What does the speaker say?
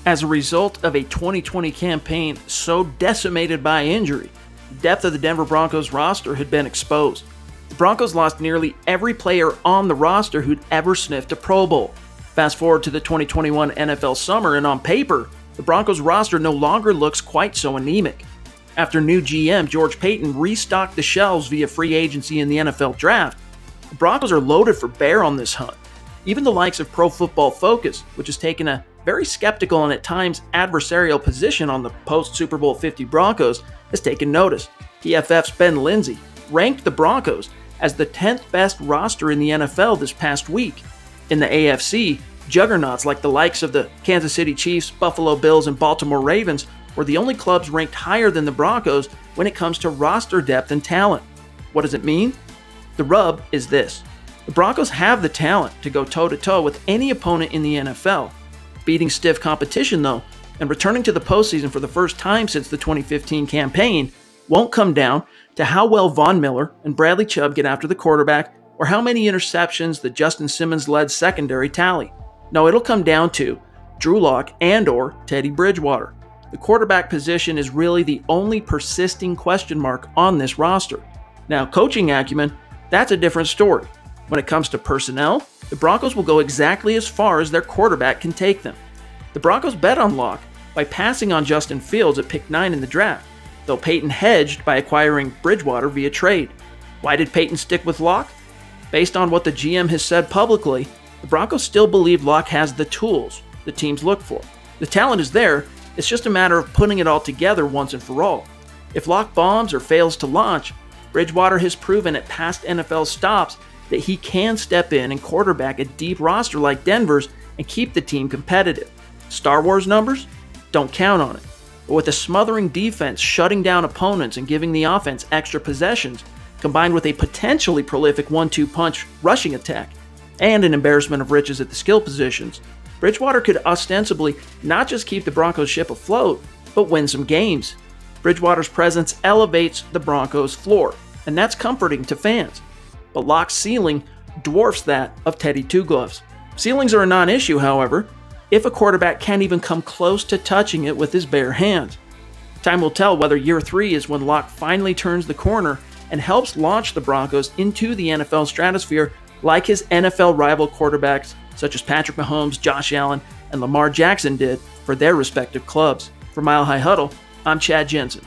As a result of a 2020 campaign so decimated by injury, the depth of the Denver Broncos roster had been exposed. The Broncos lost nearly every player on the roster who'd ever sniffed a Pro Bowl. Fast forward to the 2021 NFL summer, and on paper, the Broncos roster no longer looks quite so anemic. After new GM George Paton restocked the shelves via free agency in the NFL draft, the Broncos are loaded for bear on this hunt. Even the likes of Pro Football Focus, which has taken a very skeptical and at times adversarial position on the post-Super Bowl 50 Broncos, has taken notice. PFF's Ben Lindsay ranked the Broncos as the 10th best roster in the NFL this past week. In the AFC, juggernauts like the likes of the Kansas City Chiefs, Buffalo Bills, and Baltimore Ravens were the only clubs ranked higher than the Broncos when it comes to roster depth and talent. What does it mean? The rub is this. The Broncos have the talent to go toe-to-toe with any opponent in the NFL. Beating stiff competition, though, and returning to the postseason for the first time since the 2015 campaign won't come down to how well Von Miller and Bradley Chubb get after the quarterback or how many interceptions the Justin Simmons-led secondary tally. No, it'll come down to Drew Lock and/or Teddy Bridgewater. The quarterback position is really the only persisting question mark on this roster. Now, coaching acumen, that's a different story. When it comes to personnel, the Broncos will go exactly as far as their quarterback can take them. The Broncos bet on Lock by passing on Justin Fields at pick 9 in the draft, though Paton hedged by acquiring Bridgewater via trade. Why did Paton stick with Lock? Based on what the GM has said publicly, the Broncos still believe Lock has the tools the teams look for. The talent is there, it's just a matter of putting it all together once and for all. If Lock bombs or fails to launch, Bridgewater has proven at past NFL stops that he can step in and quarterback a deep roster like Denver's and keep the team competitive. Star Wars numbers? Don't count on it. But with a smothering defense shutting down opponents and giving the offense extra possessions, combined with a potentially prolific 1-2 punch rushing attack, and an embarrassment of riches at the skill positions, Bridgewater could ostensibly not just keep the Broncos ship afloat, but win some games. Bridgewater's presence elevates the Broncos' floor, and that's comforting to fans. But Lock's ceiling dwarfs that of Teddy Two Gloves. Ceilings are a non-issue, however, if a quarterback can't even come close to touching it with his bare hands. Time will tell whether year 3 is when Lock finally turns the corner and helps launch the Broncos into the NFL stratosphere like his NFL rival quarterbacks such as Patrick Mahomes, Josh Allen, and Lamar Jackson did for their respective clubs. For Mile High Huddle, I'm Chad Jensen.